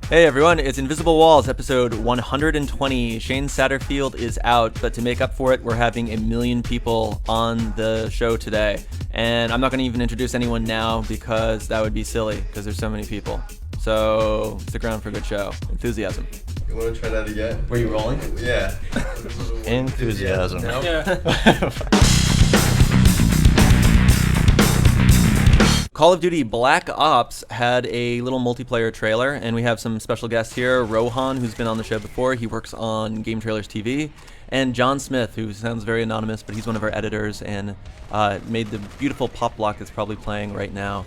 Hey everyone, it's Invisible Walls, episode 120. Shane Satterfield is out, but to make up for it, we're having 1 million people on the show today. And I'm not going to even introduce anyone now because that would be silly, because there's so many people. So stick around for a good show. Enthusiasm. You want to try that again? Were you rolling? Yeah. Enthusiasm. Nope. Yeah. Call of Duty Black Ops had a little multiplayer trailer, and we have some special guests here. Rohan, who's been on the show before, he works on Game Trailers TV, and John Smith, who sounds very anonymous, but he's one of our editors and made the beautiful pop block that's probably playing right now.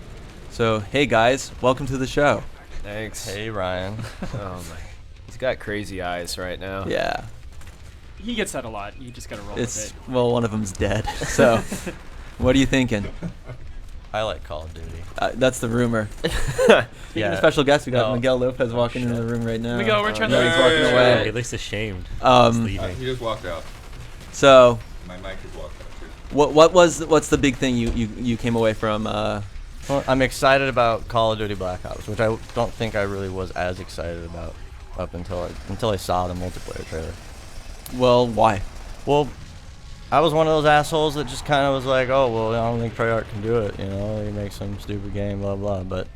So, hey guys, welcome to the show. Thanks. Hey, Ryan. Oh my. He's got crazy eyes right now. Yeah, He gets that a lot. You just gotta roll with it's, it. well, one of them's dead. So, what are you thinking? I like Call of Duty. That's the rumor. Speaking of special guests, we got No. Miguel Lopez walking into the room right now. Miguel, we're trying No, to- he's walking away. He looks ashamed. Um, He's leaving. He just walked out. So, My mic just walked out too. what's the big thing you came away from? Well, I'm excited about Call of Duty Black Ops, which I don't think I really was as excited about up until I saw the multiplayer trailer. Well, why? Well, I was one of those assholes that just kind of was like, oh, well, I don't think Treyarch can do it, you know, he makes some stupid game, blah, blah, but...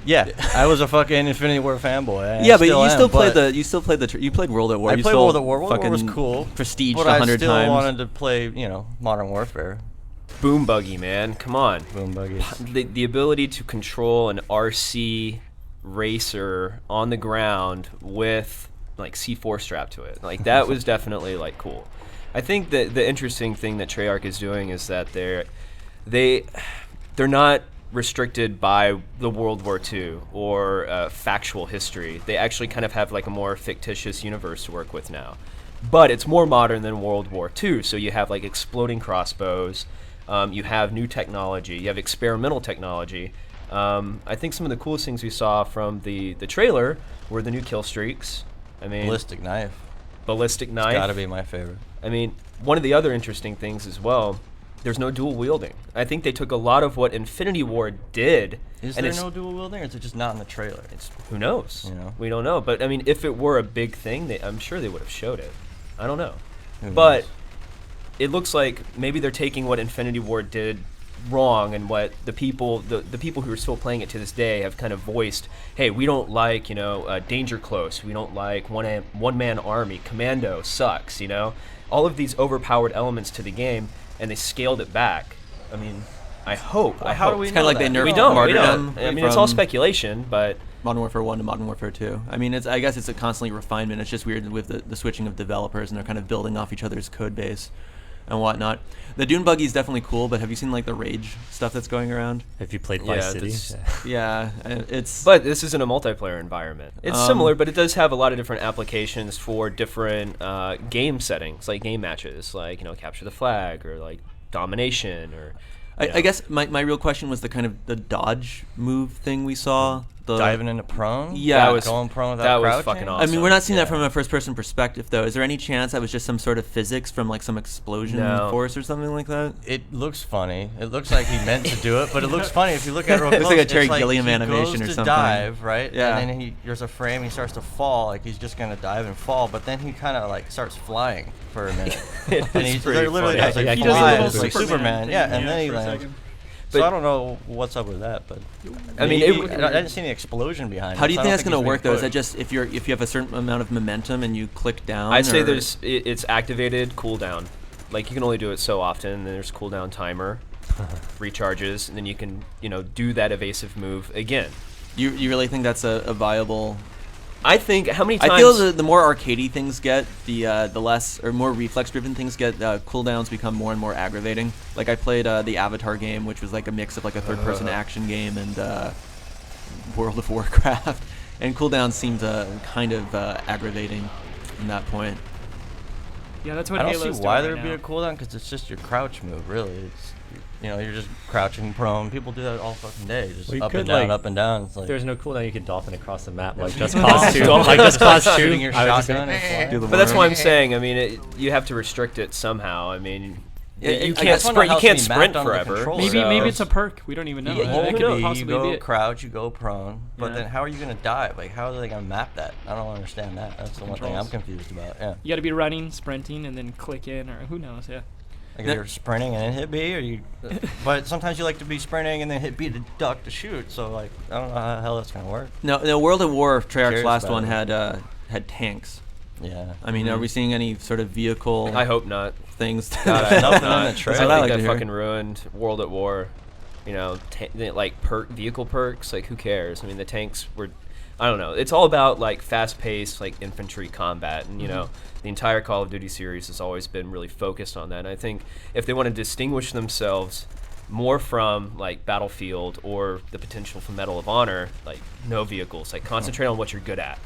Yeah, I was a fucking Infinity War fanboy. I Yeah, but you am, still played but you played World at War. I You played still World at War. World at War was fucking cool. Prestiged But 100 I still times. wanted to play, you know, Modern Warfare. Boom buggy, man. Come on. Boom buggies. The ability to control an RC racer on the ground with like C4 strapped to it. Like that was definitely like cool. I think that the interesting thing that Treyarch is doing is that they're not restricted by the World War II or factual history. They actually kind of have like a more fictitious universe to work with now. But it's more modern than World War II, so you have like exploding crossbows, you have new technology, you have experimental technology. I think some of the coolest things we saw from the trailer were the new kill streaks. I mean, Ballistic knife. ballistic knife. Gotta be my favorite. I mean, one of the other interesting things as well, there's no dual wielding. I think they took a lot of what Infinity War did. Is and there it's- no dual wielding, or is it just not in the trailer? Who knows? You know? We don't know. But I mean, if it were a big thing, I'm sure they would have showed it. I don't know. Who But knows? it looks like maybe they're taking what Infinity War did wrong and what the people who are still playing it to this day have kind of voiced. Hey, we don't like Danger Close. We don't like one man army. Commando sucks. All of these overpowered elements to the game, and they scaled it back. I mean, I hope. How do we It's kind of like they that? nerfed We don't. Martyrdom. I mean, it's all from speculation, but Modern Warfare 1 to Modern Warfare 2. I mean, I guess it's a constantly refinement. It's just weird with the switching of developers, and they're kind of building off each other's code base and whatnot. The Dune buggy is definitely cool, but have you seen like the Rage stuff that's going around? Have you played Yeah, Vice City? that's- Yeah, it's. But this isn't a multiplayer environment. It's similar, but it does have a lot of different applications for different game settings, like game matches, like capture the flag or like domination or. I guess my real question was the kind of the dodge move thing we saw. The Diving into prone? Yeah, That was- Going prone that without was crouching? fucking I awesome. mean, we're not seeing Yeah. that from a first-person perspective, though. Is there any chance that was just some sort of physics from like some explosion No. force or something like that? It looks funny. It looks like he meant to do it, but it looks funny if you look at it real Looks close. like a Terry it's Gilliam he animation goes or to something. dive, right? Yeah. And then there's a frame, he starts to fall, like he's just gonna dive and fall, but then he kind of like starts flying for a minute. It And is he pretty literally funny. does like Yeah, he does a flies little like Superman. thing, Yeah, and then he for a lands. second. So But- I don't know what's up with that, but I mean, maybe- it- I didn't see any explosion behind it. How do you so I think don't that's going to he's work, being though? Is that pushed. just if you have a certain amount of momentum and you click down? I'd say or- it's activated cooldown. Like you can only do it so often. And there's cooldown timer, recharges, and then you can do that evasive move again. You really think that's a viable? I think how many times I feel the more arcadey things get, the less or more reflex-driven things get, cooldowns become more and more aggravating. Like I played the Avatar game, which was like a mix of like a third-person action game and World of Warcraft, and cooldowns seemed kind of aggravating from that point. Yeah, that's what I don't Halo's see why doing there'd be a right cooldown, because it's just your crouch move, really. It's, you're just crouching prone. People do that all fucking day, just Well, you up could, and down, like, up and down. It's like If there's no cooldown, you could dolphin across the map like Just Oh, Cause 2. dolphin. Like Just Cause 2. shooting your I was just shotgun saying- and flying. Do the But that's why I'm worm. saying. I mean, you have to restrict it somehow. I mean, Yeah, you I can't just wonder sprint. how You it's can't gonna be sprint mapped onto the forever. controller. Maybe so- maybe it's a perk. We don't even know. Yeah, That it could could be. possibly You go be it. crouch, you go prone, but Yeah. then how are you gonna dive? Like, how are they gonna map that? I don't understand that. That's the one thing I'm Controls. confused about. Yeah, You got to be running, sprinting, and then click in, or who knows? Yeah. like if you're sprinting and then hit B, or you. But sometimes you like to be sprinting and then hit B to duck to shoot. So like, I don't know how the hell that's gonna work. No, World at War, Treyarch's Curious last about one it. had tanks. Yeah. I mean, are we seeing any sort of vehicle I hope not. things? God, I hope Nothing in not. the 'Cause trailer. That's what I I like think to that hear. fucking ruined World at War. You know, like vehicle perks. Like, who cares? I mean, the tanks were. I don't know. It's all about like fast-paced, like infantry combat, and you know, the entire Call of Duty series has always been really focused on that. And I think if they want to distinguish themselves more from like Battlefield or the potential for Medal of Honor, like no vehicles, like concentrate on what you're good at.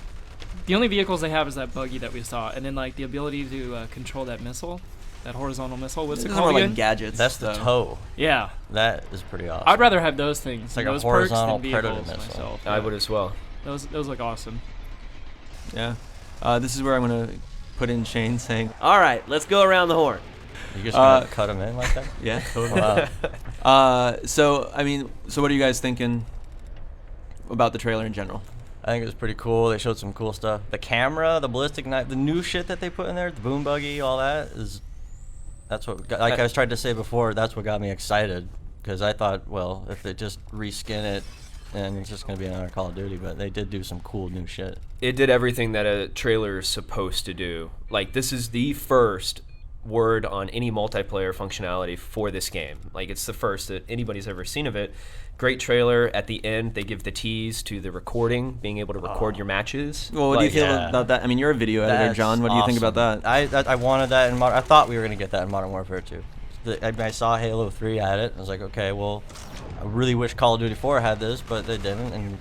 The only vehicles they have is that buggy that we saw, and then like the ability to control that missile, that horizontal missile. What's it Those are more called like again? gadgets. That's the though. toe. Yeah, That is pretty awesome. I'd rather have those things, It's like a those perks horizontal than predator vehicles missile. myself. I Yeah. would as well. Those look awesome. Yeah. This is where I'm gonna put in Shane saying, "All right, let's go around the horn." You just gonna cut them in like that? Yeah, totally. Wow. So I mean, so what are you guys thinking about the trailer in general? I think it was pretty cool. They showed some cool stuff. The camera, the ballistic knife, the new shit that they put in there, the boom buggy, all that is. That's what, like I was trying to say before. That's what got me excited because I thought, well, if they just reskin it, and it's just gonna be another Call of Duty. But they did do some cool new shit. It did everything that a trailer is supposed to do. Like, this is the first word on any multiplayer functionality for this game. Like, it's the first that anybody's ever seen of it. Great trailer. At the end, they give the tease to the recording, being able to record your matches. Well, what do you Like, feel yeah. about that? I mean, you're a video editor, That's John. What do you think about awesome. that? I wanted that in I thought we were gonna get that in Modern Warfare 2. I saw Halo 3 had it. I was like, okay, well, I really wish Call of Duty 4 had this, but they didn't, and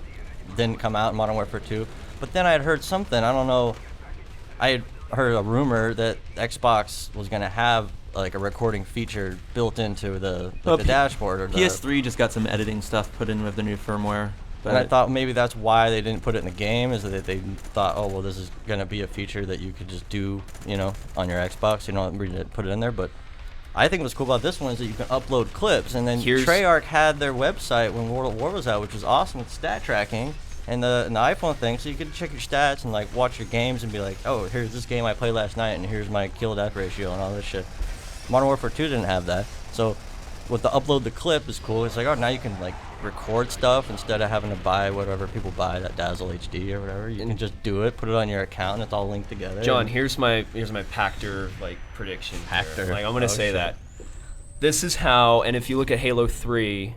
it didn't come out in Modern Warfare 2. But then I had heard something. I don't know. I had heard a rumor that Xbox was gonna have like a recording feature built into the Well, dashboard or the PS3 just got some editing stuff put in with the new firmware. And I thought maybe that's why they didn't put it in the game, is that they thought, oh, well, this is going to be a feature that you could just do, you know, on your Xbox. You don't really put it in there. But I think what's cool about this one is that you can upload clips. And then Treyarch had their website when World at War was out, which was awesome with stat tracking and the iPhone thing. So you could check your stats and, like, watch your games and be like, oh, here's this game I played last night, and here's my kill-death ratio and all this shit. Modern Warfare 2 didn't have that. So with the upload the clip is cool. It's like, oh, now you can like record stuff instead of having to buy whatever people buy, that Dazzle HD or whatever. You can just do it, put it on your account, and it's all linked together. John, here's my Pactor like prediction. Here. Pactor. Like, I'm gonna Oh, say shit. that. This is how, and if you look at Halo 3,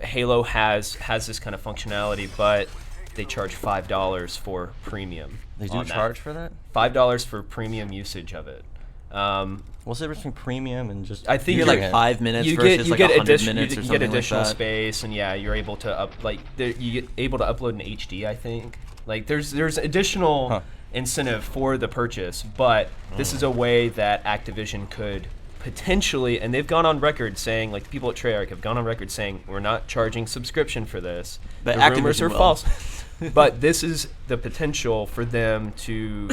Halo has this kind of functionality, but they charge $5 for premium. They do on that. charge for that? $5 for premium usage of it. What's the difference between premium and just? I think you get you're- like 5 minutes you versus get, you like get 100 addition, minutes you or get something additional like that. space, and yeah, you're able to you get able to upload in HD. I think like there's additional incentive for the purchase, but this is a way that Activision could potentially, and they've gone on record saying, like the people at Treyarch have gone on record saying, we're not charging subscription for this. But the rumors Activision are will. false. But this is the potential for them to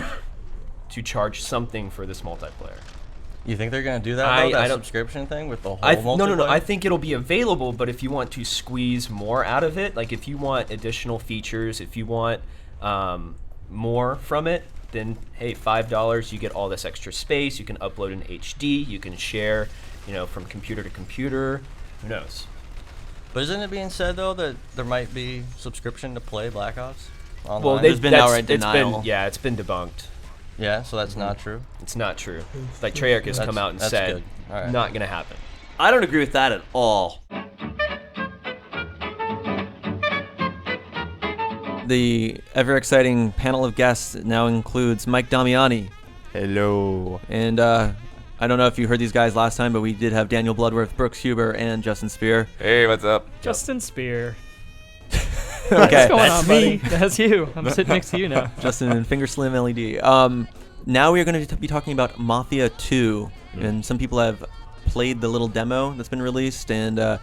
charge something for this multiplayer. You think they're gonna do that? I Though, that don't- subscription thing with the whole No. multiplayer? I think it'll be available, but if you want to squeeze more out of it, like if you want additional features, if you want more from it, then hey, $5, you get all this extra space. You can upload in HD. You can share, from computer to computer. Who knows? But isn't it being said though that there might be subscription to play Black Ops online? Well, There's been outright it's denial. it's been debunked. yeah, so that's not true. It's not true. Like Treyarch has come out and that's said, good. All right. not gonna happen. I don't agree with that at all. The ever exciting panel of guests now includes Mike Damiani. Hello. And I don't know if you heard these guys last time, but we did have Daniel Bloodworth, Brooks Huber, and Justin Spear. Hey, what's up? Justin Spear. Okay. What's going on, That's buddy? me. That's you. I'm sitting next to you now. Justin and Fingerslim LED. Now we are going to be talking about Mafia 2, and some people have played the little demo that's been released, and I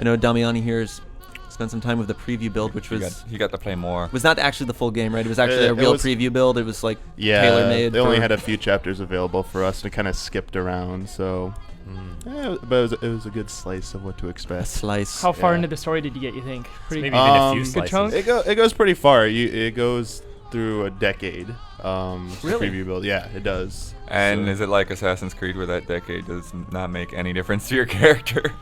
know Damiani here has spent some time with the preview build, which He got to play more. was not actually the full game, right? It was actually It a real was- preview build. It was like Yeah, tailor-made. they only for- had a few chapters available for us, and it kind of skipped around. So But it was a good slice of what to A expect. slice. How far Yeah. into the story did you get? You think? Pretty. Maybe even a few Good slices. chunk? It goes pretty far. It goes through a decade. Really? Preview build. Yeah, it does. And So- is it like Assassin's Creed where that decade does not make any difference to your character?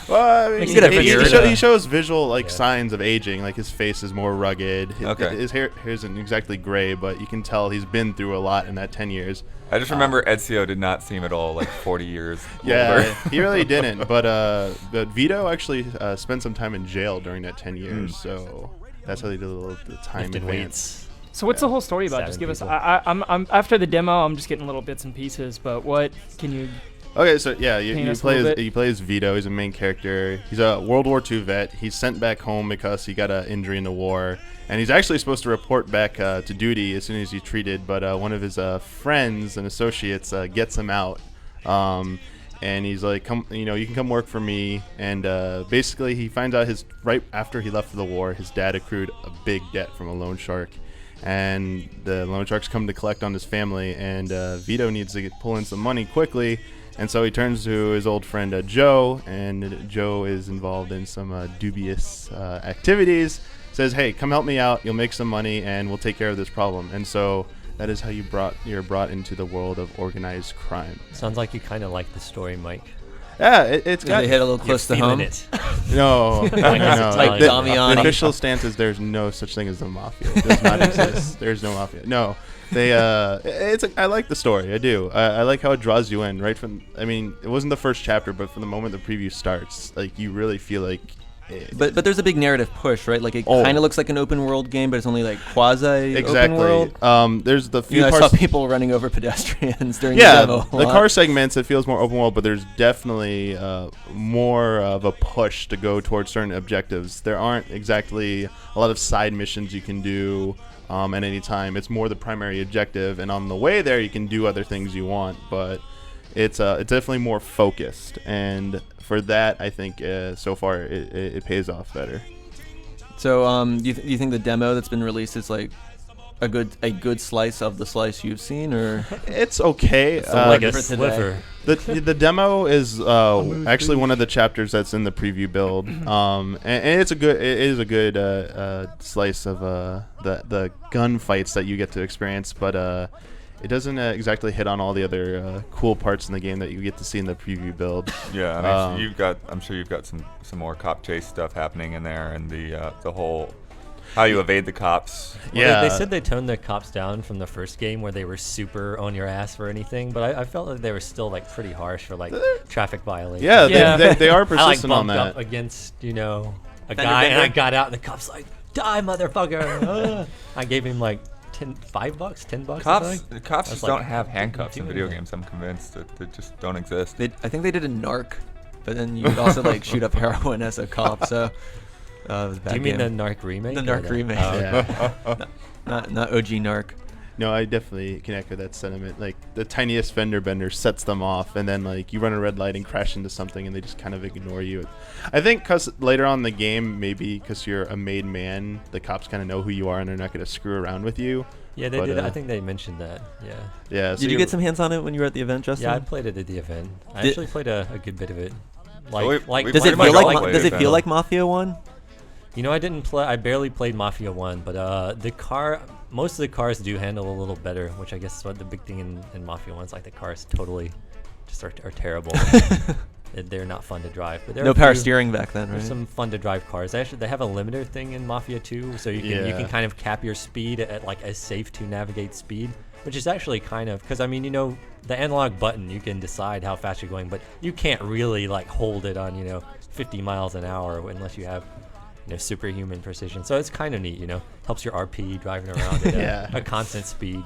Well, I mean, Makes a difference to he the- shows visual like Yeah. signs of aging. Like his face is more rugged. Okay. His hair isn't exactly gray, but you can tell he's been through a lot in that 10 years. I just remember Ezio did not seem at all like 40 years Yeah, older. he really didn't. But Vito actually spent some time in jail during that 10 years. So that's how they did a little the time Lifting advance. weights. So what's the whole story about? Stabbing Just give us. people. I'm after the demo. I'm just getting little bits and pieces. But what can you? Okay, so yeah, Paint you us a play little as, bit. you play as Vito. He's a main character. He's a World War II vet. He's sent back home because he got an injury in the war, and he's actually supposed to report back to duty as soon as he's treated. But one of his friends and associates gets him out, and he's like, "Come, you can come work for me." And basically, he finds out right after he left for the war, his dad accrued a big debt from a loan shark. And the loan sharks come to collect on his family, and Vito needs to pull in some money quickly. And so he turns to his old friend Joe, and Joe is involved in some dubious activities. Says, "Hey, come help me out. You'll make some money, and we'll take care of this problem." And so that is how you're brought into the world of organized crime. Sounds like you kind of like the story, Mike. Yeah, it's Did got they hit a little close to You're home? feeling it. no. Like no. it's Like time. the Damiani. official stance is there's no such thing as the mafia. It does not exist. There's no mafia. No. They I like the story. I do. I like how it draws you in right from. I mean, it wasn't the first chapter, but from the moment the preview starts, like you really feel like. But there's a big narrative push, right? Like it Oh. kind of looks like an open world game, but it's only like quasi open world. Exactly. There's the few I parts. saw people running over pedestrians during Yeah, the demo. a the lot. car segments, it feels more open world, but there's definitely more of a push to go towards certain objectives. There aren't exactly a lot of side missions you can do at any time. It's more the primary objective, and on the way there, you can do other things you want, but it's definitely more focused, and for that, I think so far it pays off better. So, do you think the demo that's been released is like a good slice of the slice you've seen, or It's okay. So like a for today. sliver. The demo is actually one of the chapters that's in the preview build, and it is a good slice of the gunfights that you get to experience, but it doesn't exactly hit on all the other cool parts in the game that you get to see in the preview build. Yeah, I mean, I'm sure you've got some more cop chase stuff happening in there, and the whole how you evade the cops. Well, Yeah, they said they toned the cops down from the first game where they were super on your ass for anything, but I felt like they were still like pretty harsh for like traffic violations. yeah, Yeah. they are I like persistent on bumped up that. against a guy, Fender and I bender? got out, and the cop's like, "Die, motherfucker!" I gave him like $5, $10. or Cops something. cops I was just like, don't have handcuffs in do video it. games. I'm convinced that they just don't exist. I think they did a narc, but then you could also like shoot up heroin as a cop. So it was a bad Do you mean game. the Narc remake? The or Narc remake. Oh, Yeah. not OG narc? No, I definitely can echo that sentiment. Like the tiniest fender bender sets them off, and then like you run a red light and crash into something, and they just kind of ignore you. I think because later on in the game, maybe because you're a made man, the cops kind of know who you are, and they're not going to screw around with you. Yeah, they But, did. I uh, think they mentioned that. Yeah. Yeah. So Did you get some hands on it when you were at the event, Justin? Yeah, I played it at the event. I Did- actually played a good bit of it. we- Like we Does it pretty much feel all like played Does it it feel then. like Mafia 1? I didn't play. I barely played Mafia 1, but most of the cars do handle a little better, which I guess is what the big thing in Mafia 1 is. Like the cars totally just are terrible. They're not fun to drive. But there are No a power few- steering back then, right? There's some fun to drive cars. They have a limiter thing in Mafia 2, so you Yeah. can kind of cap your speed at like a safe to navigate speed, which is actually kind of because I mean the analog button you can decide how fast you're going, but you can't really like hold it on 50 miles an hour unless you have superhuman precision. So it's kind of neat, helps your RP driving around at Yeah. a constant speed.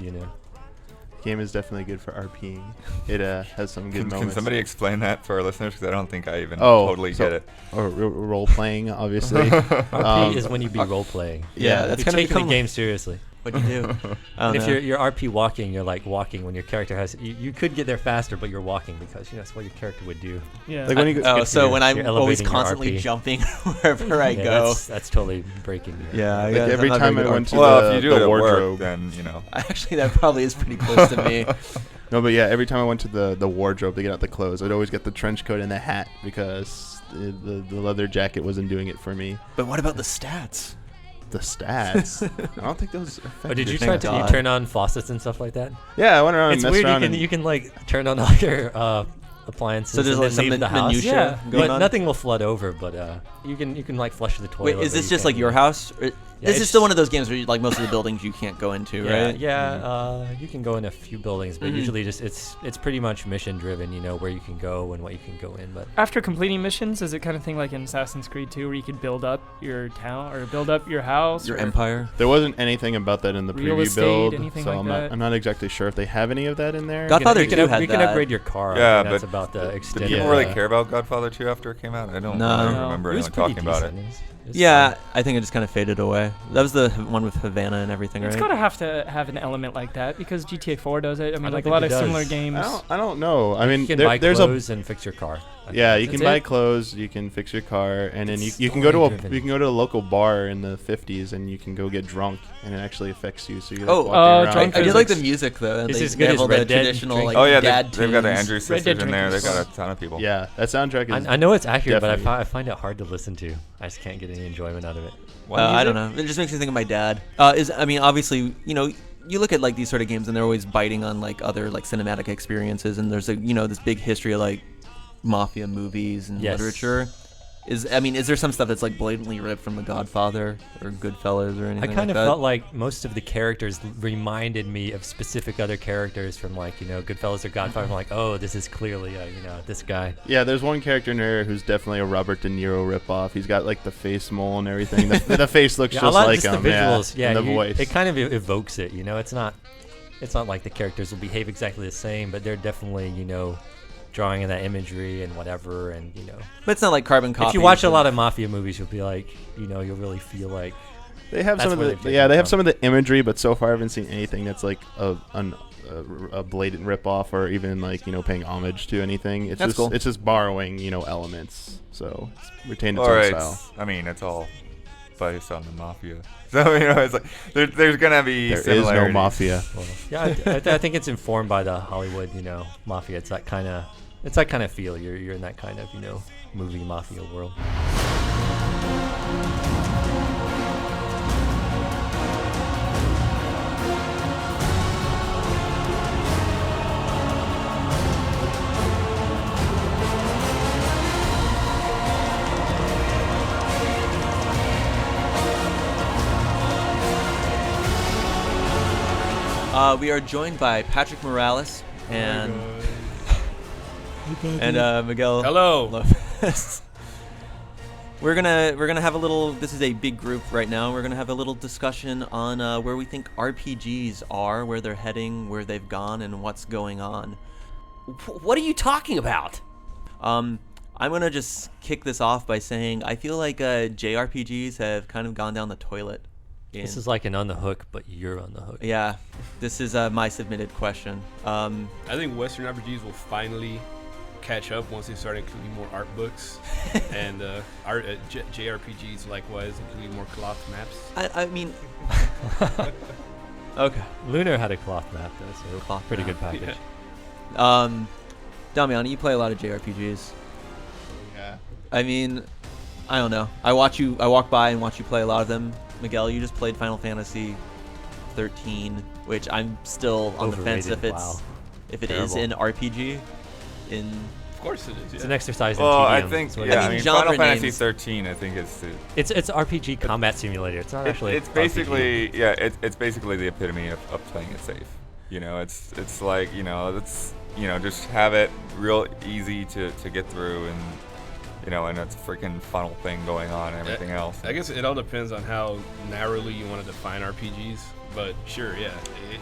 Game is definitely good for RPing. It has some good Can moments. somebody explain that for our listeners? Because I don't think I even Oh, totally so- get it. or role playing, obviously. RP is when you be role playing. Yeah, that's You're kind of taking become the game seriously. what you do. And if you're RP walking, you're like walking when your character has. You could get there faster, but you're walking because that's what your character would do. Yeah. Like when you Oh, good so for you. when I'm You're always elevating your constantly RP. jumping wherever I Yeah, go. That's totally breaking. Yeah, I Like guess every I'm not time very I good went RP. to Well, the- if you do the it at wardrobe. work, then Actually, that probably is pretty close to me. No, but yeah, every time I went to the wardrobe to get out the clothes, I'd always get the trench coat and the hat because the leather jacket wasn't doing it for me. But what about the stats? The stats, I don't think those. Oh, did you Thank try to God. turn on faucets and stuff like that? Yeah, I went around It's and messed weird. around. You can like turn on all your appliances. So there's, and like, then some leave the house. minutia Yeah, going but on? nothing will flood over. But you can like flush the toilet. Wait, is but this you just can't like your really- house? Or, this is it's- still one of those games where you, like most of the buildings you can't go into, Yeah, right? yeah. You can go in a few buildings, but Mhm. usually just it's pretty much mission driven. You know where you can go and what you can go in. But After completing missions, is it kind of thing like in Assassin's Creed 2 where you could build up your town or build up your house? Your or empire. There wasn't anything about that in the Real preview estate, build, anything so like I'm that? not exactly sure if they have any of that in there. Godfather you can, 2 up- had you can that. upgrade your car. Yeah, I think that's but about the Did extent. people Yeah. really care about Godfather 2 after it came out? I don't No. remember It was anyone pretty talking about it. decent. It was Yeah, fine. I think it just kind of faded away. That was the one with Havana and everything, It's right? gotta have to have an element like that because GTA 4 does it. I mean, don't like a think lot it of does. similar games. I don't know. I mean, You can buy there's clothes and fix your car. I yeah, think. you can That's buy it? clothes, you can fix your car, and then It's you can go to story-driven. you can go to a local bar in the 50s and you can go get drunk, and it actually affects you. So you're like Oh, walking around. drunk I do like the physics. music though. And It's they, as they good have as all the Red Dead traditional drink. like Oh yeah, dad they've got the tunes. Andrew Red sisters Dead in there. They've Drinkers. got a ton of people. Yeah, that soundtrack is. I know it's accurate, but definitely- I find it hard to listen to. I just can't get any enjoyment out of it. I don't know. It just makes me think of my dad. I mean, obviously, you know, you look at like these sort of games and they're always biting on like other like cinematic experiences, and there's this big history of like mafia movies and Yes. literature. Is there some stuff that's like blatantly ripped from The Godfather or Goodfellas or anything I kind like of that? felt like most of the characters reminded me of specific other characters from like Goodfellas or Godfather. I'm like, oh, this is clearly this guy. Yeah, there's one character in there who's definitely a Robert De Niro ripoff. He's got like the face mole and everything. The face looks Yeah, just a lot like just him. the visuals. Yeah, and the voice. It kind of evokes it. It's not like the characters will behave exactly the same, but they're definitely drawing in that imagery and whatever, and But it's not like carbon copy. if you watch a lot of mafia movies, you'll be like, you'll really feel like They have That's some where of they've the taken they it have from. some of the imagery, but so far I haven't seen anything that's like a blatant ripoff or even like paying homage to anything. It's That's just cool. it's just borrowing elements, so it's retained its Or own it's, style. I mean, it's all based on the mafia. So it's like there's gonna be There is similarities. no mafia. well, yeah. I think it's informed by the Hollywood mafia. It's that kind of feel. You're in that kind of movie mafia world. We are joined by Patrick Morales and Miguel. Hello. Lopez. We're gonna have a little. This is a big group right now. We're gonna have a little discussion on where we think RPGs are, where they're heading, where they've gone, and what's going on. What are you talking about? I'm gonna just kick this off by saying I feel like JRPGs have kind of gone down the toilet. This is like an on the hook, but you're on the hook. Yeah, this is my submitted question. I think Western RPGs will finally catch up once they start including more art books, and JRPGs likewise including more cloth maps. I mean, okay. Lunar had a cloth map though, so Cloth pretty map. good package. Damiani, you play a lot of JRPGs. Yeah. I mean, I don't know. I walk by and watch you play a lot of them. Miguel, you just played Final Fantasy 13, which I'm still on the fence Overrated, if wow. it is Terrible. an RPG. Of course it is. It's Yeah. an exercise in Well, tedium. I think That's what yeah. it I I mean, mean, genre Final Fantasy names- 13. I think it's It's RPG combat simulator. It's not actually. it's basically it's basically the epitome of playing it safe. It's like it's just have it real easy to get through, and and it's a freaking funnel thing going on and everything else. I guess it all depends on how narrowly you want to define RPGs, but sure, yeah.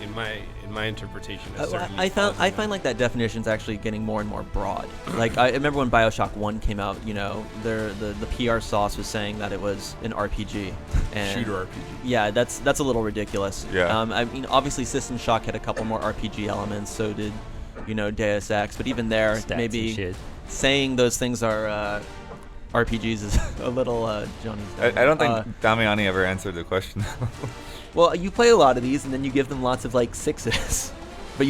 In my interpretation, it certainly I falls in find like that definition's actually getting more and more broad. Like I remember when BioShock 1 came out, the PR sauce was saying that it was an RPG. And shooter RPG. Yeah, that's a little ridiculous. Yeah. I mean, obviously System Shock had a couple more RPG elements, so did Deus Ex, but even there, Stats and maybe shit. saying those things are RPGs is a little Johnny's. I don't think Damiani ever answered the question. Well, you play a lot of these, and then you give them lots of like 6s, but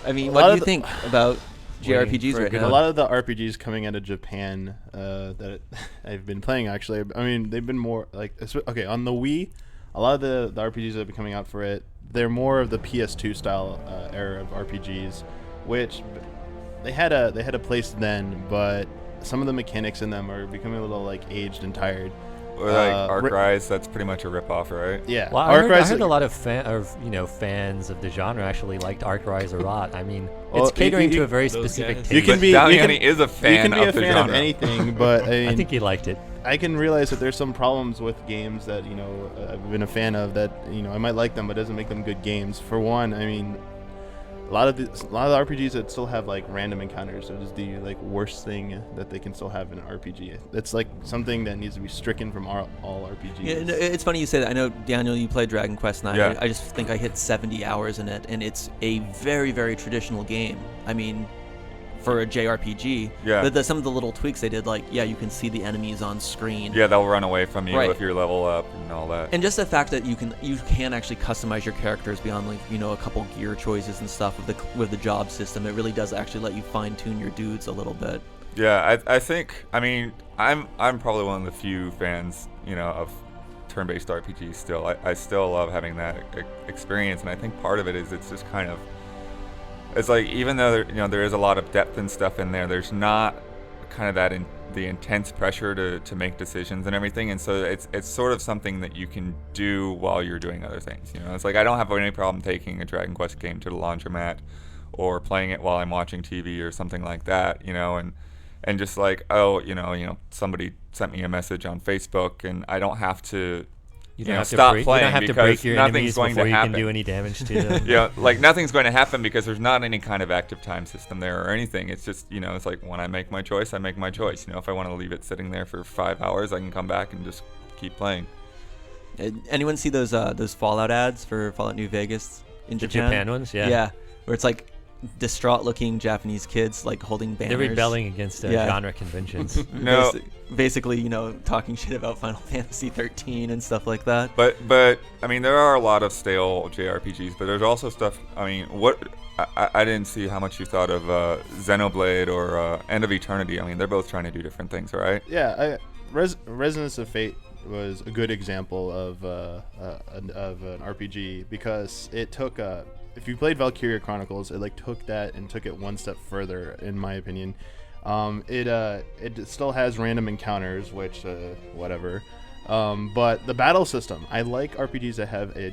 I mean, A what lot do of you the- think about JRPGs for a right good A now? lot of the RPGs coming out of Japan that I've been playing, actually, I mean, they've been more like, okay, on the Wii, a lot of the RPGs that have been coming out for it, they're more of the PS2 style era of RPGs, which they had a place then, but some of the mechanics in them are becoming a little like aged and tired. Or like Ri- Arcrise, that's pretty much a ripoff, right? Yeah, Well, I Arcrise- heard a lot of fans of the genre actually liked Arcrise a lot. I mean, Well, it's catering you- to a very those specific guys. taste. You can But be Damiani is a fan you can be of a the fan genre. of anything, but I mean, I think he liked it. I can realize that there's some problems with games that I've been a fan of that I might like them, but it doesn't make them good games. For one, I mean, a lot of the RPGs that still have like random encounters are just the like worst thing that they can still have in an RPG. It's like something that needs to be stricken from all RPGs. Yeah, no, it's funny you say that. I know, Daniel, you played Dragon Quest IX. Yeah. I just think I hit 70 hours in it, and it's a very, very traditional game. I mean, for a JRPG. Yeah. But some of the little tweaks they did, like, you can see the enemies on screen. Yeah, they'll run away from you Right. if you're level up and all that. And just the fact that you can actually customize your characters beyond like a couple gear choices and stuff with the job system. It really does actually let you fine tune your dudes a little bit. Yeah, I think, I mean, I'm probably one of the few fans, of turn-based RPGs still. I still love having that experience, and I think part of it is it's just kind of, it's like, even though there is a lot of depth and stuff in there, there's not kind of the intense pressure to make decisions and everything, and so it's sort of something that you can do while you're doing other things. It's like I don't have any problem taking a Dragon Quest game to the laundromat or playing it while I'm watching TV or something like that, and just like, somebody sent me a message on Facebook, and I don't have to You don't have to stop break, you playing don't have to because break your nothing's enemies going to before you happen. can do any damage to them. Yeah, like nothing's going to happen because there's not any kind of active time system there or anything. It's just, it's like when I make my choice, I make my choice. If I want to leave it sitting there for 5 hours, I can come back and just keep playing. Anyone see those Fallout ads for Fallout New Vegas in The Japan? Japan ones, yeah. Yeah, where it's like distraught-looking Japanese kids like holding banners. They're rebelling against Yeah. genre conventions. No. Basically, talking shit about Final Fantasy 13 and stuff like that. But I mean, there are a lot of stale JRPGs, but there's also stuff. I mean, I didn't see how much you thought of Xenoblade or End of Eternity. I mean, they're both trying to do different things, right? Yeah, Resonance of Fate was a good example of an RPG because it took if you played Valkyria Chronicles, it like took that and took it one step further, in my opinion. It still has random encounters, which whatever. But the battle system, I like RPGs that have a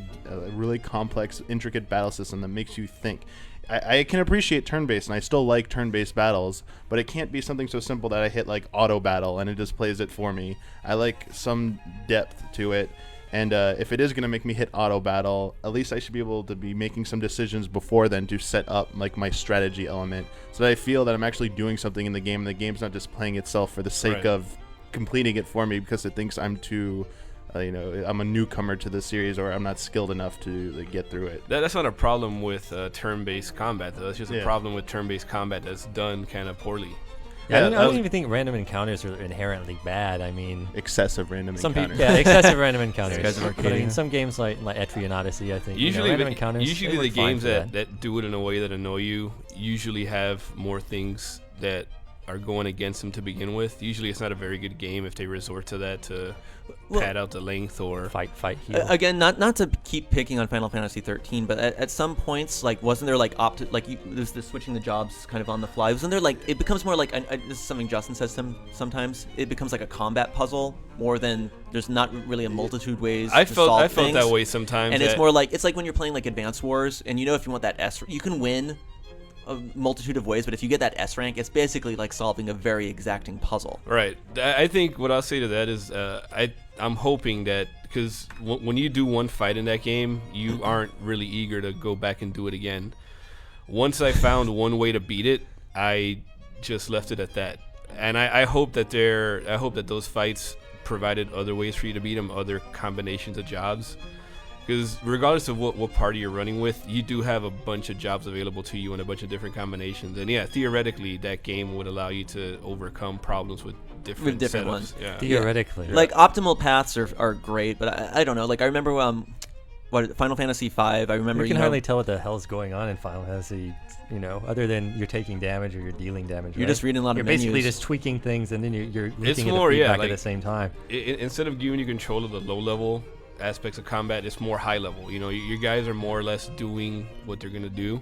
really complex, intricate battle system that makes you think. I can appreciate turn-based, and I still like turn-based battles, but it can't be something so simple that I hit like auto battle and it just plays it for me. I like some depth to it, and if it is going to make me hit auto battle, at least I should be able to be making some decisions before then to set up like my strategy element, so that I feel that I'm actually doing something in the game, and the game's not just playing itself for the sake Right. of completing it for me because it thinks I'm too I'm a newcomer to the series, or I'm not skilled enough to like, get through it. That's not a problem with turn-based combat, though. It's just a Yeah. problem with turn-based combat that's done kind of poorly. Yeah, I that don't was- even think random encounters are inherently bad. I mean, Excessive random some encounters. people, yeah, excessive random encounters. guys are But I mean, Arcadia. some games like Etrian Odyssey, I think, Usually, random the, encounters. usually they the work fine games for that do it in a way that annoy you usually have more things that are going against them to begin with. Usually, it's not a very good game if they resort to that to Well- pad out the length or. fight, heal. Again, not to keep picking on Final Fantasy 13, but at some points, like, wasn't there like there's the switching the jobs kind of on the fly? Wasn't there like it becomes more like this is something Justin says sometimes it becomes like a combat puzzle more than there's not really a multitude ways I to felt solve that things. way sometimes. And it's that- more like it's like when you're playing like Advance Wars, and if you want that S, you can win a multitude of ways, but if you get that S rank, it's basically like solving a very exacting puzzle. Right. I think what I'll say to that is I'm hoping that because when you do one fight in that game, you aren't really eager to go back and do it again. Once I found one way to beat it, I just left it at that. And I hope that those fights provided other ways for you to beat them, other combinations of jobs. Because regardless of what party you're running with, you do have a bunch of jobs available to you in a bunch of different combinations. And yeah, theoretically, that game would allow you to overcome problems with different different setups. ones. Yeah. Theoretically. Like optimal paths are great, but I don't know. Like I remember Final Fantasy V. I remember You can know, hardly tell what the hell's going on in Final Fantasy, other than you're taking damage or you're dealing damage. You're right? just reading a lot You're of basically menus. just tweaking things, and then you're It's looking at the more, feedback like, at the same time. Instead of giving you control of the low level aspects of combat, it's more high level. Your guys are more or less doing what they're gonna do,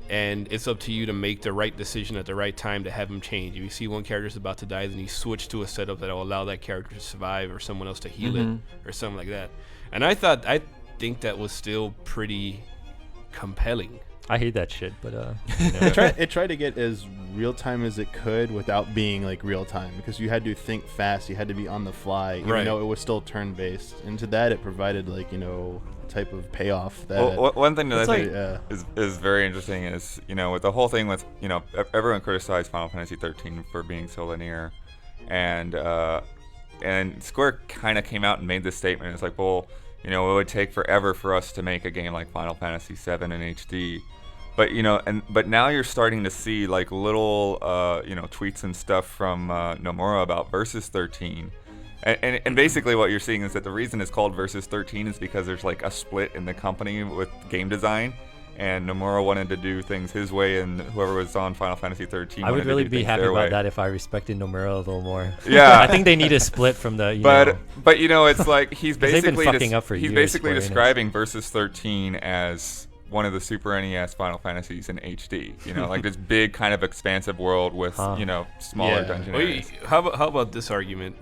and it's up to you to make the right decision at the right time to have them change. If you see one character's about to die, then you switch to a setup that will allow that character to survive, or someone else to heal it, or something like that. And I think that was still pretty compelling. I hate that shit, but It tried to get as real time as it could without being like real time, because you had to think fast, you had to be on the fly, even Right. though it was still turn based. And to that, it provided like a type of payoff that. Well, one thing that I It's think like- is very interesting is with the whole thing with everyone criticized Final Fantasy 13 for being so linear, and Square kind of came out and made this statement. It's like, well, it would take forever for us to make a game like Final Fantasy 7 in HD. But but now you're starting to see like little tweets and stuff from Nomura about Versus 13, and basically what you're seeing is that the reason it's called Versus 13 is because there's like a split in the company with game design, and Nomura wanted to do things his way, and whoever was on Final Fantasy 13 I would wanted really to do be things happy their about way. that if I respected Nomura a little more. Yeah. I think they need a split from the. But it's like he's 'Cause they've been basically fucking up for he's years, basically Square Enix. describing Versus 13 as one of the Super NES Final Fantasies in HD. Like this big kind of expansive world with smaller Yeah. dungeon Well, areas. how about this argument?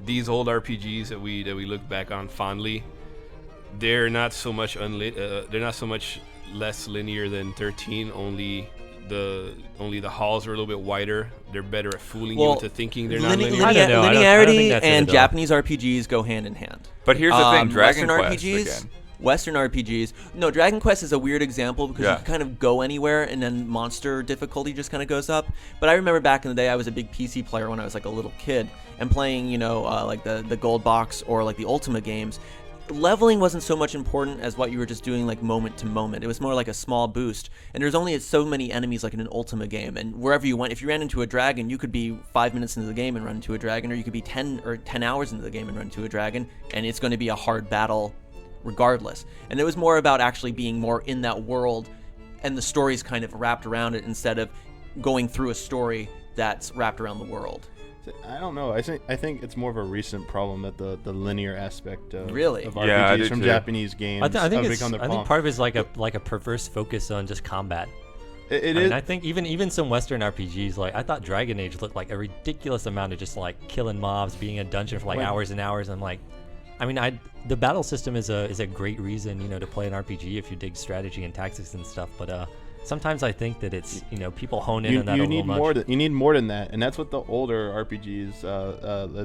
These old RPGs that we look back on fondly, they're not so much they're not so much less linear than 13. Only the halls are a little bit wider. They're better at fooling you into thinking they're not linear. I don't know. I don't Linearity think that's it and at all. Japanese RPGs go hand in hand. But here's the thing, Dragon Western Quest RPGs, again. Western RPGs. No, Dragon Quest is a weird example because Yeah. you can kind of go anywhere, and then monster difficulty just kind of goes up. But I remember back in the day, I was a big PC player when I was like a little kid, and playing like the Gold Box or like the Ultima games. Leveling wasn't so much important as what you were just doing like moment to moment. It was more like a small boost, and there's only so many enemies like in an Ultima game, and wherever you went, if you ran into a dragon, you could be 5 minutes into the game and run into a dragon, or you could be 10 hours into the game and run into a dragon, and it's going to be a hard battle regardless. And it was more about actually being more in that world, and the story's kind of wrapped around it instead of going through a story that's wrapped around the world. I don't know. I think it's more of a recent problem that the linear aspect of, Really? of Yeah, I RPGs do from too. Japanese games. I think have it's. become the I think problem. part of it is like a perverse focus on just combat. It I is. mean, I think even some Western RPGs, like I thought Dragon Age looked like a ridiculous amount of just like killing mobs, being in a dungeon for like When- hours and hours. I'm like, I mean, the battle system is a great reason to play an RPG if you dig strategy and tactics and stuff. But sometimes I think that it's people hone in on that a little need much. more. You need more than that, and that's what the older RPGs,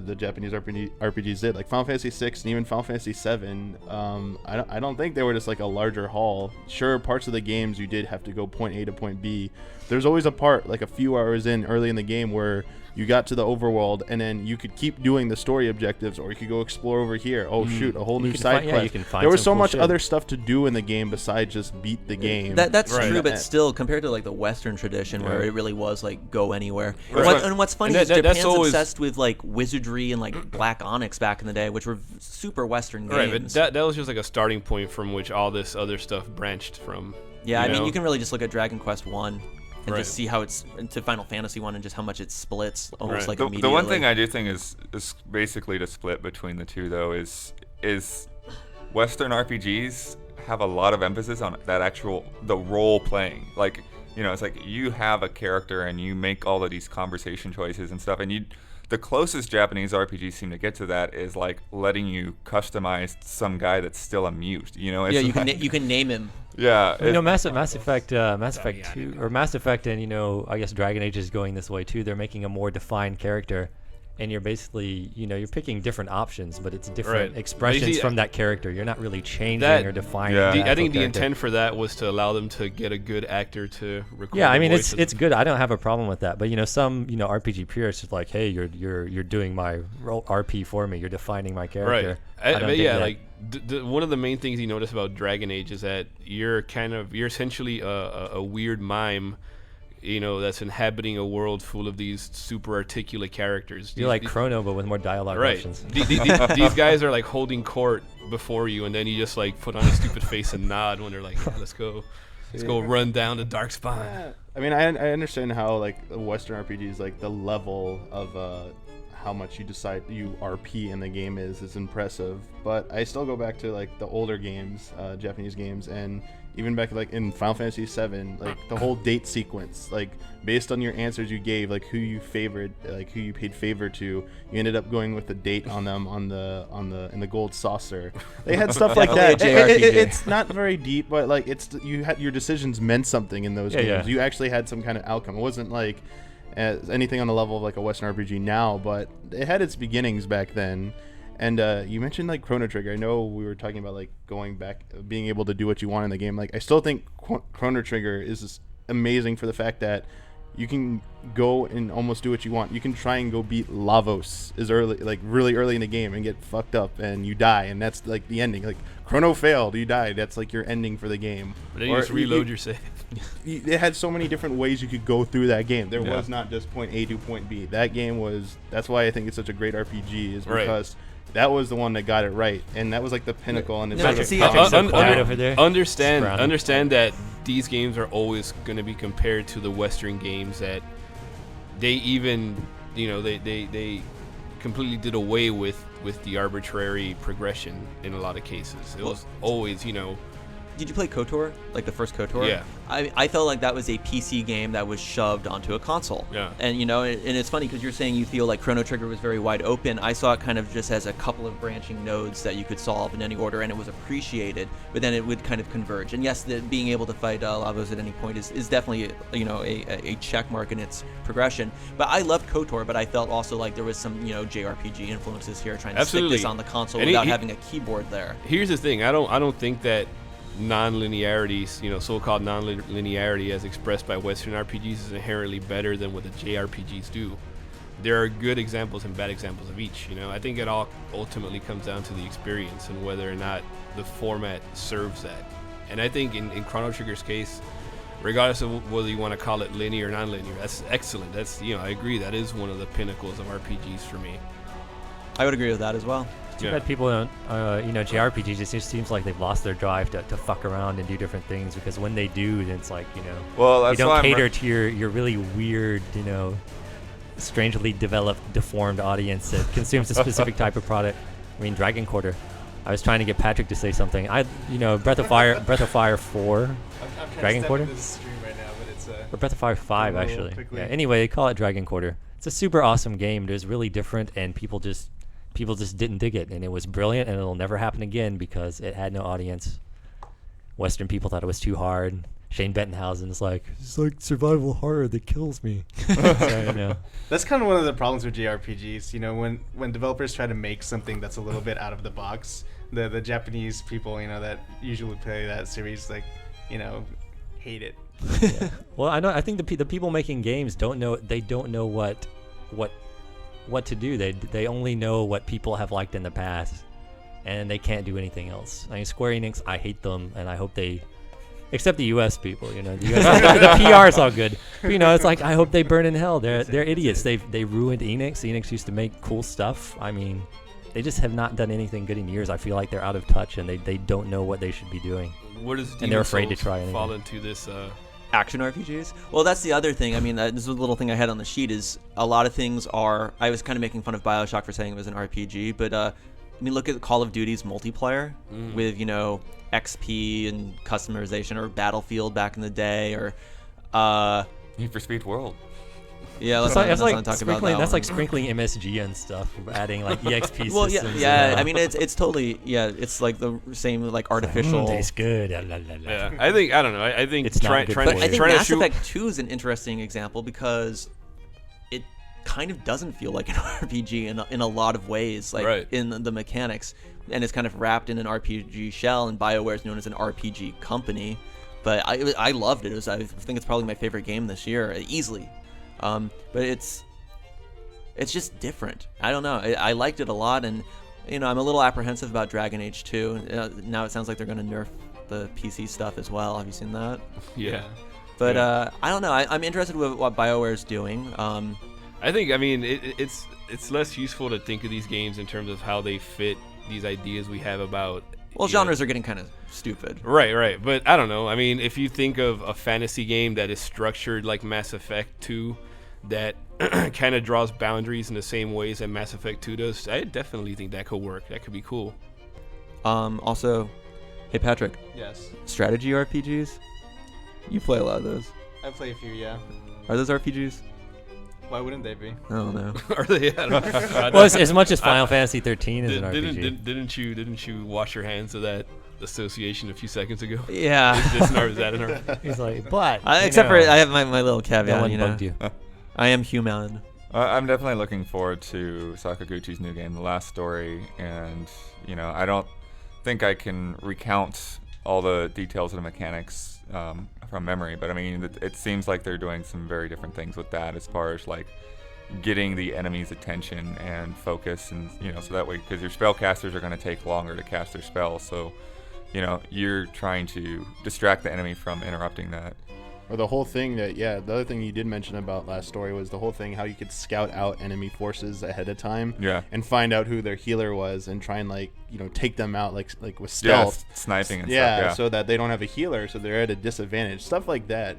the Japanese RPGs did, like Final Fantasy 6 and even Final Fantasy 7. I don't think they were just like a larger haul. Sure, parts of the games you did have to go point A to point B. There's always a part like a few hours early in the game where you got to the overworld, and then you could keep doing the story objectives, or you could go explore over here. Oh shoot, a whole You new can side find- yeah, quest. you can find There was some so cool much shit. other stuff to do in the game besides just beat the game. That's Right. true, but Yeah. still, compared to like the Western tradition where it really was like go anywhere. Right. And what's funny And is that's Japan's always- obsessed with like wizardry and like Black Onyx back in the day, which were super Western games. Right, but that was just like a starting point from which all this other stuff branched from. Yeah, I mean, know? you can really just look at Dragon Quest 1 and Right. just see how it's to Final Fantasy 1 and just how much it splits almost Right. like The immediately. one thing I do think is basically to split between the two though is Western RPGs have a lot of emphasis on the role playing. Like it's like you have a character and you make all of these conversation choices and stuff, and the closest Japanese RPGs seem to get to that is like letting you customize some guy that's still a mute. It's yeah, you can like- you can name him. yeah. Mass Effect 2, or Mass Effect, and I guess Dragon Age is going this way too. They're making a more defined character, and you're basically, you're picking different options, but it's different Right. expressions See, from that character. You're not really changing That- or defining. Yeah. the I think actual the character. intent for that was to allow them to get a good actor to record. Yeah, I the mean voice it's of- good. I don't have a problem with that. But some RPG purists is like, hey, you're doing my RP for me. You're defining my character. Right. I don't But dig yeah, that. like one of the main things you notice about Dragon Age is that you're essentially a weird mime that's inhabiting a world full of these super articulate characters. You're like Chrono, but with more dialogue Right. options. These guys are like holding court before you, and then you just like put on a stupid face and nod when they're like, yeah, let's go run down the dark spine. I mean, I understand how like a Western RPGs, like the level of how much you decide you RP in the game is impressive, but I still go back to like the older games, Japanese games, and even back like in Final Fantasy VII, like the whole date sequence, like based on your answers you gave, like who you favored, like who you paid favor to, you ended up going with the date on them in the gold saucer. They had stuff like that. Definitely a JRPG. It's not very deep, but like you had your decisions meant something in those games. Yeah. You actually had some kind of outcome. It wasn't like anything on the level of like a Western RPG now, but it had its beginnings back then. And you mentioned like Chrono Trigger. I know we were talking about like going back, being able to do what you want in the game. Like I still think Chrono Trigger is just amazing for the fact that you can go and almost do what you want. You can try and go beat Lavos really early in the game and get fucked up and you die, and that's like the ending. Like Chrono failed, you died. That's like your ending for the game. But then you just reload your save. It had so many different ways you could go through that game. There was not just point A to point B. That game was. That's why I think it's such a great RPG. Is because that was the one that got it right, and that was like the pinnacle. And No, see, I think over there. Understand that these games are always going to be compared to the Western games that they even, they completely did away with the arbitrary progression in a lot of cases. It was always, Did you play KOTOR? Like the first KOTOR? Yeah. I felt like that was a PC game that was shoved onto a console. Yeah. And and it's funny because you're saying you feel like Chrono Trigger was very wide open. I saw it kind of just as a couple of branching nodes that you could solve in any order, and it was appreciated. But then it would kind of converge. And yes, being able to fight Lavos at any point is definitely a check mark in its progression. But I loved KOTOR, but I felt also like there was some JRPG influences here, trying to stick this on the console without having a keyboard there. Here's the thing: I don't think that non-linearity, so-called non-linearity as expressed by Western RPGs is inherently better than what the JRPGs do. There are good examples and bad examples of each. I think it all ultimately comes down to the experience and whether or not the format serves that. And I think in Chrono Trigger's case, regardless of whether you want to call it linear or non-linear, that's excellent. That's I agree, that is one of the pinnacles of RPGs for me. I would agree with that as well. Too bad people don't, JRPGs, it just seems like they've lost their drive to fuck around and do different things, because when they do, it's like, Well, that's you why don't cater to your really weird, strangely developed, deformed audience that consumes a specific type of product. I mean, Dragon Quarter. I was trying to get Patrick to say something. Breath of Fire 4, Dragon Quarter? Or Breath of Fire 5, actually. Yeah, anyway, they call it Dragon Quarter. It's a super awesome game. It was really different, and people just didn't dig it, and it was brilliant, and it'll never happen again because it had no audience. Western people thought it was too hard. Shane Bettenhausen is like, it's like survival horror that kills me. So, That's kind of one of the problems with JRPGs. When developers try to make something that's a little bit out of the box, the Japanese people, that usually play that series, hate it. Yeah. Well, I think the people making games don't know what to do. They only know what people have liked in the past, and they can't do anything else. I mean, Square Enix, I hate them, and I hope they, except the U.S. people, the PR is all good. But, it's like, I hope they burn in hell. They're idiots. They ruined Enix. Enix used to make cool stuff. I mean, they just have not done anything good in years. I feel like they're out of touch, and they don't know what they should be doing. Where does and they're afraid to try anything. Fall into this? Action RPGs? Well, that's the other thing. I mean, this is a little thing I had on the sheet is a lot of things are... I was kind of making fun of BioShock for saying it was an RPG, but look at Call of Duty's multiplayer with, XP and customization, or Battlefield back in the day, or... Need for Speed World. Yeah, let's not talk about that. That's like sprinkling MSG and stuff, adding like EXP well, systems. Yeah. I mean, it's totally it's like the same like artificial. Tastes good. Yeah, I don't know. I think it's trying not good But for I you. think Mass Effect 2 is an interesting example because it kind of doesn't feel like an RPG in a lot of ways, like in the mechanics, and it's kind of wrapped in an RPG shell. And BioWare is known as an RPG company, but I loved it. I think it's probably my favorite game this year, easily. But it's just different. I don't know. I liked it a lot, and I'm a little apprehensive about Dragon Age 2. Now it sounds like they're going to nerf the PC stuff as well. Have you seen that? Yeah. But Yeah. I don't know. I'm interested with what BioWare's doing. I think, I mean, it's less useful to think of these games in terms of how they fit these ideas we have about. Well, you know- genres are getting kind of stupid. Right. But I don't know. I mean, if you think of a fantasy game that is structured like Mass Effect 2, that kind of draws boundaries in the same ways that Mass Effect 2 does, I definitely think that could work. That could be cool. Also, hey Patrick, Yes, strategy RPGs. You play a lot of those. I play a few. Yeah, Are those RPGs? why wouldn't they be? I don't know. Are they? I don't know. Well, as much as Final Fantasy 13 is an RPG. Didn't you wash your hands of that association a few seconds ago? Yeah. Is this an R- is that an R- He's like, but you Except for know, I have my little no caveat. one You know, bugged you. I am human. I'm definitely looking forward to Sakaguchi's new game, The Last Story, and I don't think I can recount all the details of the mechanics from memory, but I mean, it seems like they're doing some very different things with that as far as like getting the enemy's attention and focus, and so that way, because your spellcasters are going to take longer to cast their spells, so you're trying to distract the enemy from interrupting that. Or the whole thing the other thing you did mention about Last Story was the whole thing how you could scout out enemy forces ahead of time. Yeah. And find out who their healer was and try and take them out like with stealth. Yeah, sniping and yeah, stuff. Yeah. so that they don't have a healer, so they're at a disadvantage. Stuff like that,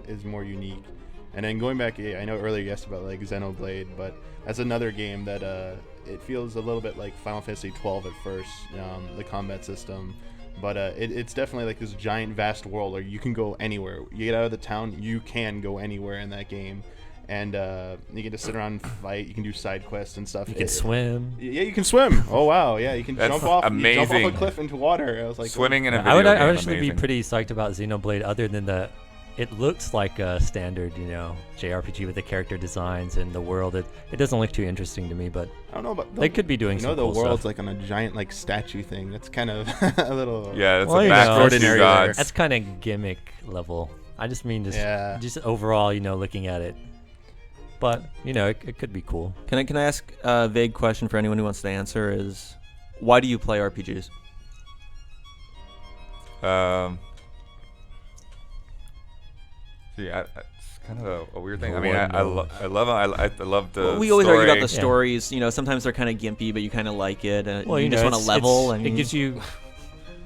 is more unique. And then going back, I know earlier you asked about like Xenoblade, but that's another game that it feels a little bit like Final Fantasy 12 at first, the combat system. But it's definitely like this giant, vast world where you can go anywhere. You get out of the town, you can go anywhere in that game. And you can just sit around and fight. You can do side quests and stuff. You can swim. Yeah, you can swim. Oh, wow. Yeah, you can That's jump off amazing. a cliff into water. I was like, Swimming in a I video would game, actually be amazing. pretty psyched about Xenoblade, other than it looks like a standard, JRPG with the character designs and the world. It doesn't look too interesting to me, but I don't know, but they could be doing some the cool world's stuff. like on a giant like statue thing. That's kind of a little. Yeah, that's Well, a you know, backwards extraordinary two there. gods. That's kind of gimmick level. I just mean just overall, looking at it. But it could be cool. Can I ask a vague question for anyone who wants to answer? Is why do you play RPGs? Yeah, it's kind of a weird thing. I No mean, one I knows. love them. I love the. Well, we always argue about the story. stories. Sometimes they're kind of gimpy, but you kind of like it. Well, you just want to level. it gives you.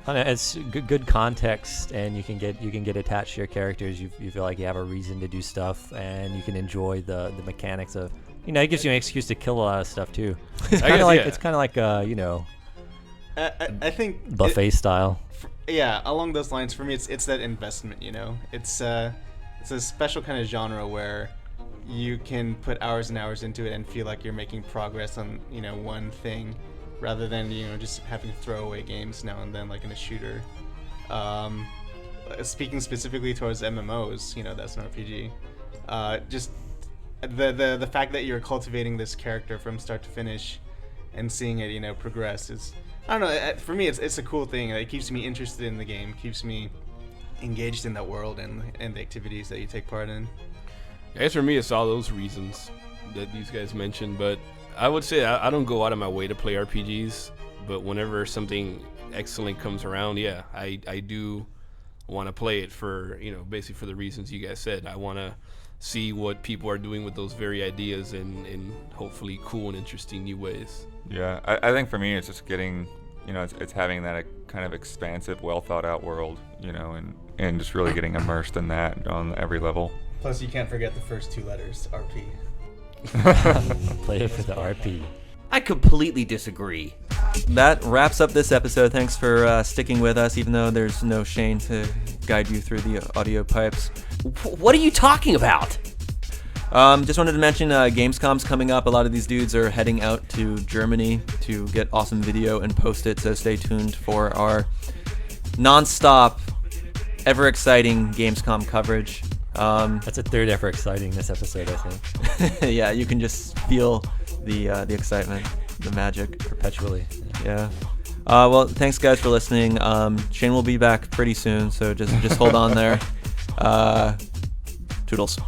It's good context, and you can get attached to your characters. You feel like you have a reason to do stuff, and you can enjoy the mechanics of. It gives you an excuse to kill a lot of stuff too. It's kind of like yeah. it's kind of like I think buffet style. Yeah, along those lines, for me, it's that investment. It's a special kind of genre where you can put hours and hours into it and feel like you're making progress on one thing, rather than just having throwaway games now and then, like in a shooter. Speaking specifically towards MMOs, that's an RPG. Just the fact that you're cultivating this character from start to finish, and seeing it progress is, I don't know. For me, it's a cool thing. It keeps me interested in the game, keeps me engaged in that world and the activities that you take part in. I guess for me, it's all those reasons that these guys mentioned. But I would say I don't go out of my way to play RPGs. But whenever something excellent comes around, yeah, I do want to play it for basically for the reasons you guys said. I want to see what people are doing with those very ideas in hopefully cool and interesting new ways. Yeah, I think for me, it's just getting, it's having that kind of expansive, well thought out world, and just really getting immersed in that on every level. Plus, you can't forget the first two letters, RP. Play it for the RP. I completely disagree. That wraps up this episode. Thanks for sticking with us, even though there's no Shane to guide you through the audio pipes. What are you talking about? Just wanted to mention Gamescom's coming up. A lot of these dudes are heading out to Germany to get awesome video and post it, so stay tuned for our non-stop, ever-exciting Gamescom coverage. That's a third ever exciting this episode, I think. Yeah, you can just feel the excitement, the magic. Perpetually. Yeah. Well, thanks guys for listening. Shane will be back pretty soon, so just hold on there. Toodles.